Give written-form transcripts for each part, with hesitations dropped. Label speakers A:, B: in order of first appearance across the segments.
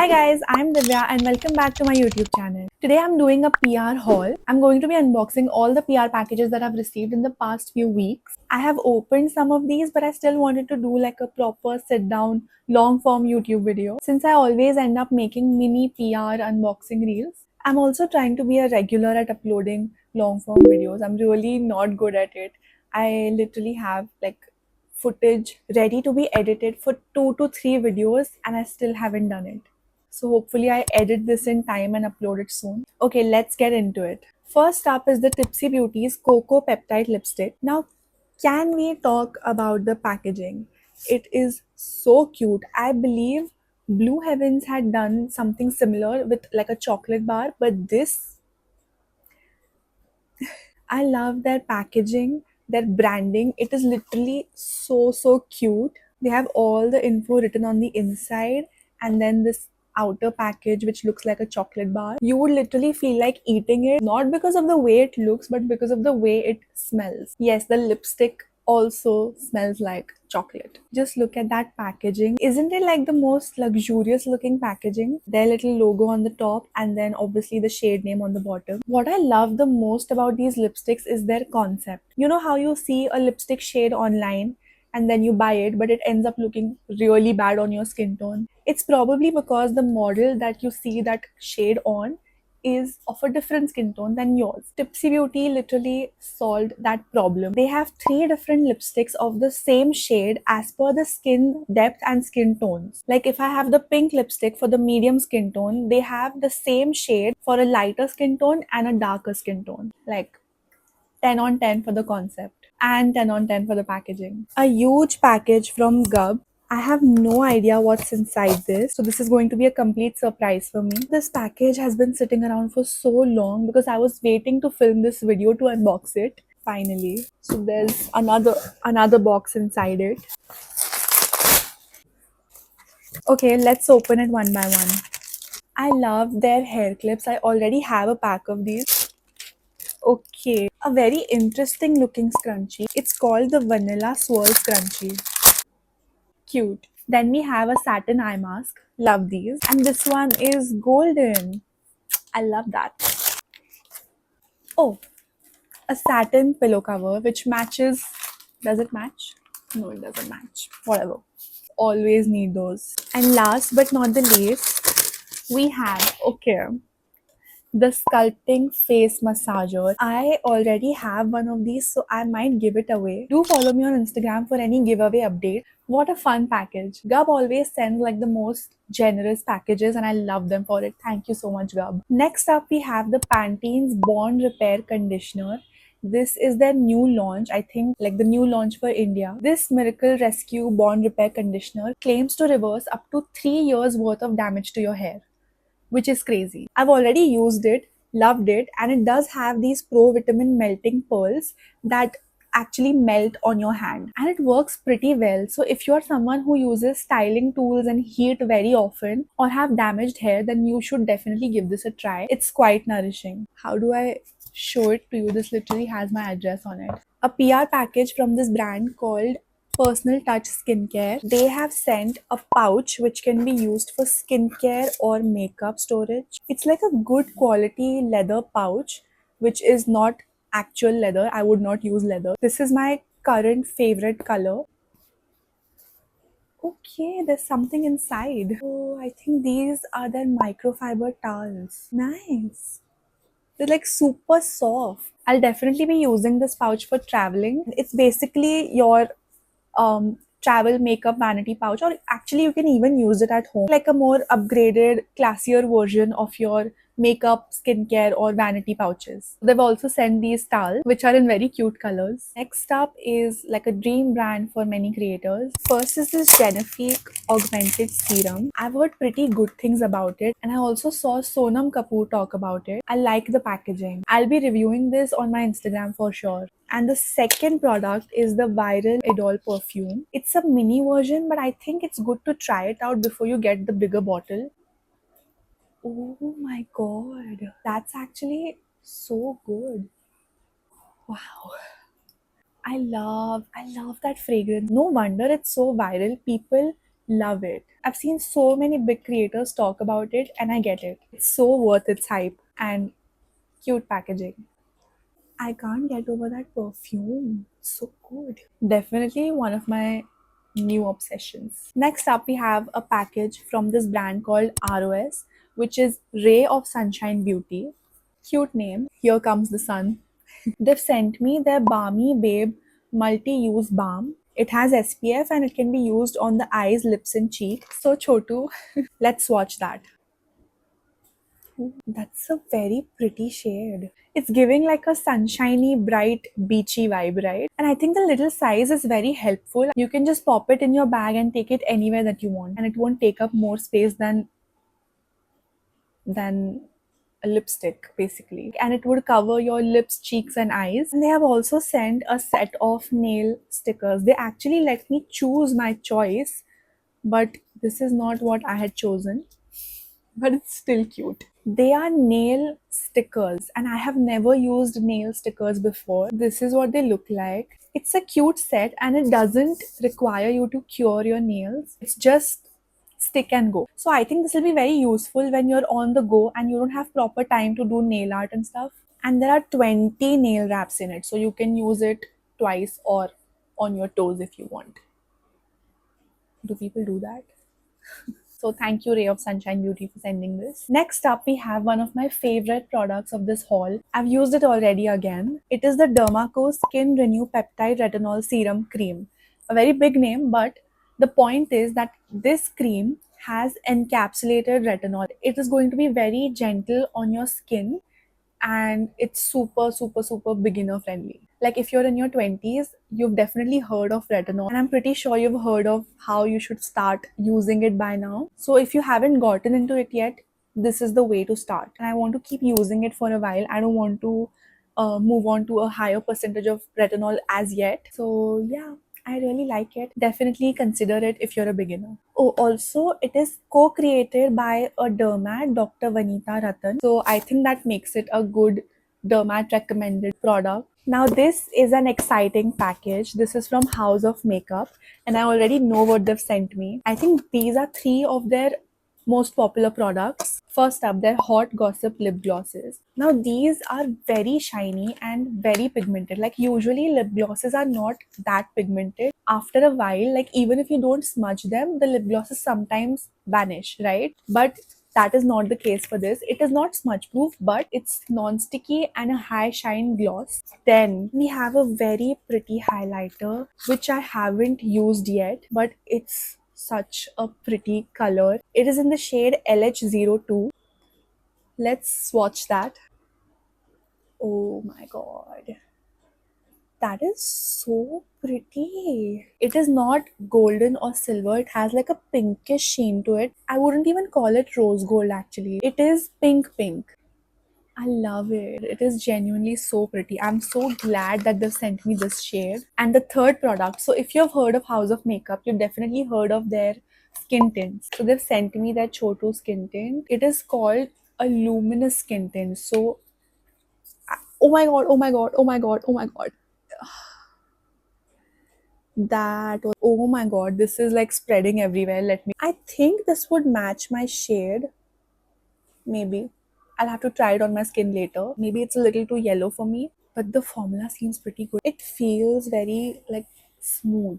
A: Hi guys, I'm Divya and welcome back to my YouTube channel. Today I'm doing a PR haul. I'm going to be unboxing all the PR packages that I've received in the past few weeks. I have opened some of these, but I still wanted to do like a proper sit down long form YouTube video since I always end up making mini PR unboxing reels. I'm also trying to be a regular at uploading long form videos. I'm really not good at it. I literally have like footage ready to be edited for 2 to 3 videos and I still haven't done it. So hopefully I edit this in time and upload it soon. Okay, let's get into it. First up is the Tipsy Beauty's Cocoa Peptide Lipstick. Now, can we talk about the packaging? It is so cute. I believe Blue Heavens had done something similar with like a chocolate bar, but this, I love their packaging, their branding. It is literally so cute. They have all the info written on the inside and then this outer package which looks like a chocolate bar. You would literally feel like eating it, not because of the way it looks, but because of the way it smells. Yes, the lipstick also smells like chocolate. Just look at that packaging. Isn't it like the most luxurious looking packaging? Their little logo on the top and then obviously the shade name on the bottom. What I love the most about these lipsticks is their concept. You know how you see a lipstick shade online and then you buy it, but it ends up looking really bad on your skin tone? It's probably because the model that you see that shade on is of a different skin tone than yours. Tipsy Beauty literally solved that problem. They have 3 different lipsticks of the same shade as per the skin depth and skin tones. Like if I have the pink lipstick for the medium skin tone, they have the same shade for a lighter skin tone and a darker skin tone. Like 10 on 10 for the concept and 10 on 10 for the packaging. A huge package from Gub. I have no idea what's inside this, so this is going to be a complete surprise for me. This package has been sitting around for so long because I was waiting to film this video to unbox it finally. So there's another box inside it. Okay, let's open it one by one. I love their hair clips. I already have a pack of these. Okay, a very interesting looking scrunchie. It's called the Vanilla Swirl Scrunchie. Cute. Then we have a satin eye mask. Love these. And this one is golden. I love that. Oh, a satin pillow cover which matches. Does it match? No, it doesn't match. Whatever. Always need those. And last but not the least, we have, okay, the sculpting face massager. I already have one of these, so I might give it away. Do follow me on Instagram for any giveaway update. What a fun package. Gub always sends like the most generous packages and I love them for it. Thank you so much, Gub. Next up, we have the Pantene's Bond Repair Conditioner. This is their new launch, I think, like the new launch for India. This Miracle Rescue Bond Repair Conditioner claims to reverse up to 3 years worth of damage to your hair, which is crazy. I've already used it, loved it, and it does have these pro vitamin melting pearls that actually melt on your hand, and it works pretty well. So if you're someone who uses styling tools and heat very often or have damaged hair, then you should definitely give this a try. It's quite nourishing. How do I show it to you? This literally has my address on it. A PR package from this brand called Personal Touch Skincare. They have sent a pouch which can be used for skincare or makeup storage. It's like a good quality leather pouch, which is not actual leather. I would not use leather. This is my current favorite color. Okay, there's something inside. Oh, I think these are their microfiber towels. Nice. They're like super soft. I'll definitely be using this pouch for traveling. It's basically your travel makeup vanity pouch, or actually you can even use it at home, like a more upgraded classier version of your makeup, skincare or vanity pouches. They've also sent these towels which are in very cute colors. Next up is like a dream brand for many creators. First is this Genifique augmented serum. I've heard pretty good things about it and I also saw Sonam Kapoor talk about it. I like the packaging. I'll be reviewing this on my Instagram for sure. And the second product is the Viral Idol perfume. It's a mini version, but I think it's good to try it out before you get the bigger bottle. Oh my god, that's actually so good. Wow. I love that fragrance. No wonder it's so viral. People Love it. I've seen so many big creators talk about it and I get it. It's so worth its hype and cute packaging. I can't get over that perfume. It's so good. Definitely one of my new obsessions. Next up, we have a package from this brand called ROS, which is Ray of Sunshine Beauty. Cute name. Here comes the sun. They've sent me their Balmy Babe multi use balm. It has SPF and it can be used on the eyes, lips, and cheek. So, Chotu, let's watch that. That's a very pretty shade. It's giving like a sunshiny, bright, beachy vibe, right? And I think the little size is very helpful. You can just pop it in your bag and take it anywhere that you want, and it won't take up more space than a lipstick basically, and it would cover your lips, cheeks, and eyes. And they have also sent a set of nail stickers. They actually let me choose my choice, but this is not what I had chosen, but it's still cute. They are nail stickers, and I have never used nail stickers before. This is what they look like. It's a cute set, and it doesn't require you to cure your nails. It's just stick and go. So I think this will be very useful when you're on the go and you don't have proper time to do nail art and stuff. And there are 20 nail wraps in it, so you can use it twice or on your toes if you want. Do people do that? So thank you, Ray of Sunshine Beauty, for sending this. Next up, we have one of my favorite products of this haul. I've used it already again. It is the Dermaco Skin Renew Peptide Retinol Serum Cream. A very big name, but the point is that this cream has encapsulated retinol. It is going to be very gentle on your skin, and it's super beginner friendly. Like if you're in your 20s, you've definitely heard of retinol, and I'm pretty sure you've heard of how you should start using it by now. So if you haven't gotten into it yet, this is the way to start. And I want to keep using it for a while. I don't want to move on to a higher percentage of retinol as yet. So yeah, I really like it. Definitely consider it if you're a beginner. Oh, also, it is co-created by a dermat, Dr. Vanita Ratan. So I think that makes it a good dermat recommended product. Now, this is an exciting package. This is from House of Makeup, and I already know what they've sent me. I think these are three of their most popular products. First up, their Hot Gossip lip glosses. Now, these are very shiny and very pigmented. Like, usually, lip glosses are not that pigmented. After a while, like, even if you don't smudge them, the lip glosses sometimes vanish, right? But that is not the case for this. It is not smudge proof, but it's non-sticky and a high shine gloss. Then we have a very pretty highlighter, which I haven't used yet, but it's such a pretty color. It is in the shade LH02. Let's swatch that. Oh my god. That is so pretty. It is not golden or silver. It has like a pinkish sheen to it. I wouldn't even call it rose gold actually. It is pink. I love it. It is genuinely so pretty. I'm so glad that they've sent me this shade. And the third product. So if you've heard of House of Makeup, you've definitely heard of their skin tints. So they've sent me their Chotu skin tint. It is called a luminous skin tint. So oh my god, oh my god, oh my god, oh my god. That was, oh my god, this is like spreading everywhere. Let me, I think this would match my shade. Maybe I'll have to try it on my skin later. Maybe it's a little too yellow for me, but the formula seems pretty good. It feels very like smooth.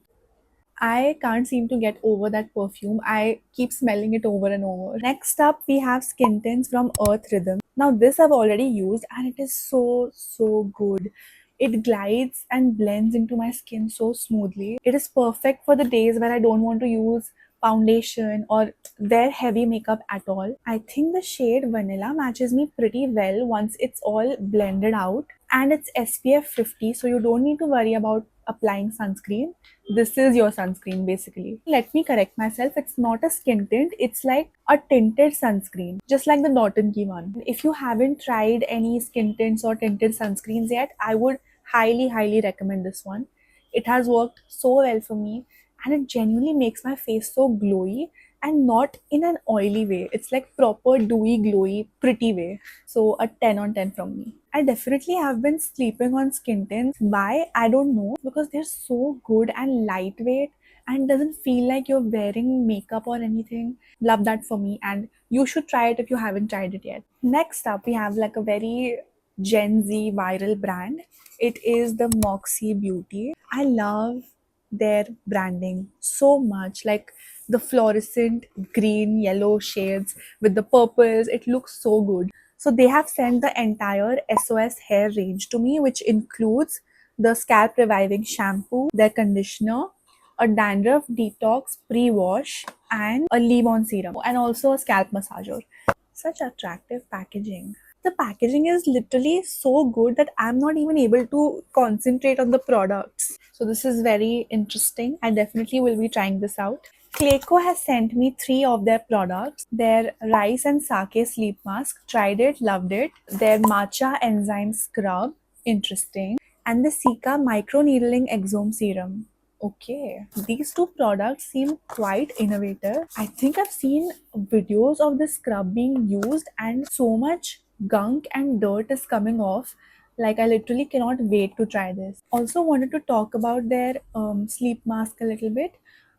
A: I can't seem to get over that perfume. I keep smelling it over and over. Next up, we have skin tints from Earth Rhythm. Now, this I've already used and it is so good. It glides and blends into my skin so smoothly. It is perfect for the days where I don't want to use foundation or wear heavy makeup at all. I think the shade Vanilla matches me pretty well once it's all blended out, and it's SPF 50, so you don't need to worry about applying sunscreen. This is your sunscreen basically. Let me correct myself, it's not a skin tint, it's like a tinted sunscreen, just like the Dot & Key one. If you haven't tried any skin tints or tinted sunscreens yet, I would highly recommend this one. It has worked so well for me, and it genuinely makes my face so glowy, and not in an oily way. It's like proper dewy, glowy, pretty way. So a 10 on 10 from me. I definitely have been sleeping on skin tints. Why? I don't know, because they're so good and lightweight, and doesn't feel like you're wearing makeup or anything. Love that for me, and you should try it if you haven't tried it yet. Next up, we have like a very Gen Z viral brand. It is the Moxie Beauty. I love their branding so much, like the fluorescent green yellow shades with the purples. It looks so good. So they have sent the entire SOS hair range to me, which includes the scalp reviving shampoo, their conditioner, a dandruff detox pre-wash, and a leave-on serum, and also a scalp massager. Such attractive packaging. The packaging is literally so good that I'm not even able to concentrate on the products. So this is very interesting. I definitely will be trying this out. Clayco has sent me three of their products. Their rice and sake sleep mask. Tried it, loved it. Their matcha enzyme scrub. Interesting. And the Sika microneedling exome serum. Okay, these two products seem quite innovative. I think I've seen videos of this scrub being used, and so much gunk and dirt is coming off. Like, I literally cannot wait to try this. Also, wanted to talk about their sleep mask a little bit.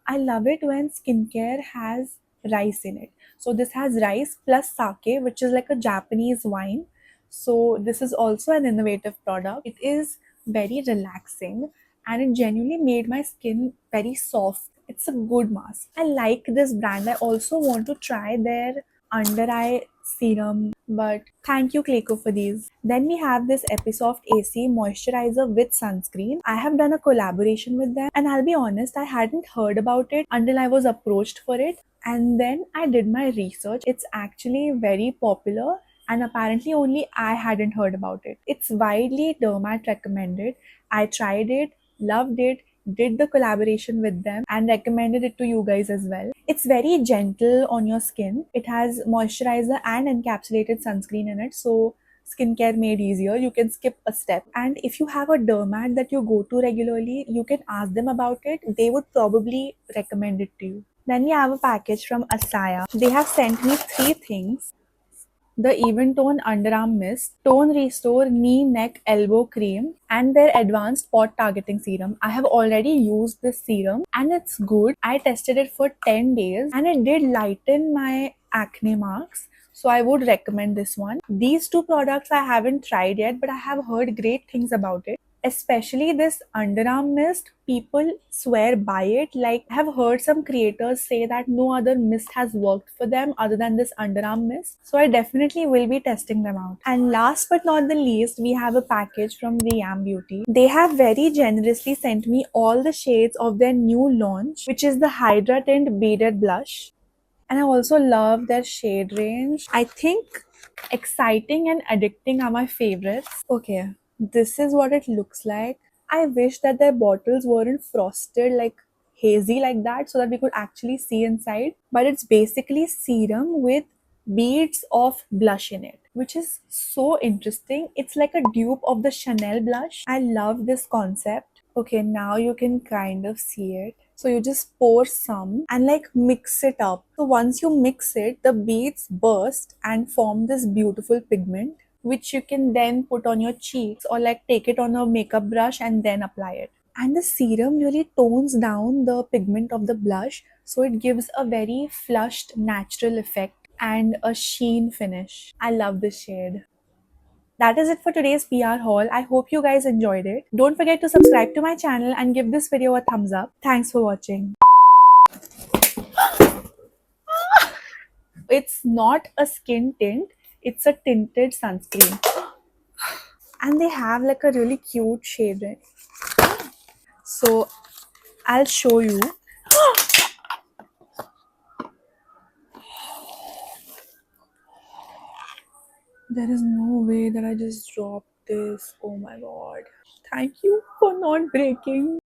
A: I love it when skincare has rice in it. So, this has rice plus sake, which is like a Japanese wine. So, this is also an innovative product. It is very relaxing and it genuinely made my skin very soft. It's a good mask. I like this brand. I also want to try their under eye serum, but thank you, Clayco, for these. Then we have this Episoft AC moisturizer with sunscreen. I have done a collaboration with them, and I'll be honest, I hadn't heard about it until I was approached for it. And then I did my research. It's actually very popular, and apparently only I hadn't heard about it. It's widely dermat recommended. I tried it, loved it, did the collaboration with them, and recommended it to you guys as well. It's very gentle on your skin. It has moisturizer and encapsulated sunscreen in it, so skincare made easier. You can skip a step. And if you have a dermat that you go to regularly, you can ask them about it. They would probably recommend it to you. Then we have a package from Asaya. They have sent me three things: the Even Tone Underarm Mist, Tone Restore Knee, Neck, Elbow Cream, and their Advanced Spot Targeting Serum. I have already used this serum and it's good. I tested it for 10 days and it did lighten my acne marks. So I would recommend this one. These two products I haven't tried yet, but I have heard great things about it. Especially this underarm mist, people swear by it. Like, I have heard some creators say that no other mist has worked for them other than this underarm mist. So I definitely will be testing them out. And last but not the least, we have a package from Riam Beauty. They have very generously sent me all the shades of their new launch, which is the Hydra Tint Beaded Blush. And I also love their shade range. I think exciting and addicting are my favorites. Okay, this is what it looks like. I wish that their bottles weren't frosted like hazy like that so that we could actually see inside. But it's basically serum with beads of blush in it, which is so interesting. It's like a dupe of the Chanel blush. I love this concept. Okay, now you can kind of see it. So you just pour some and like mix it up. So once you mix it, the beads burst and form this beautiful pigment, which you can then put on your cheeks or like take it on a makeup brush and then apply it. And the serum really tones down the pigment of the blush, so it gives a very flushed, natural effect and a sheen finish. I love this shade. That is it for today's PR haul. I hope you guys enjoyed it. Don't forget to subscribe to my channel and give this video a thumbs up. Thanks for watching. It's not a skin tint, it's a tinted sunscreen. And they have like a really cute shade in it. So I'll show you. There is no way that I just dropped this. Oh my god. Thank you for not breaking.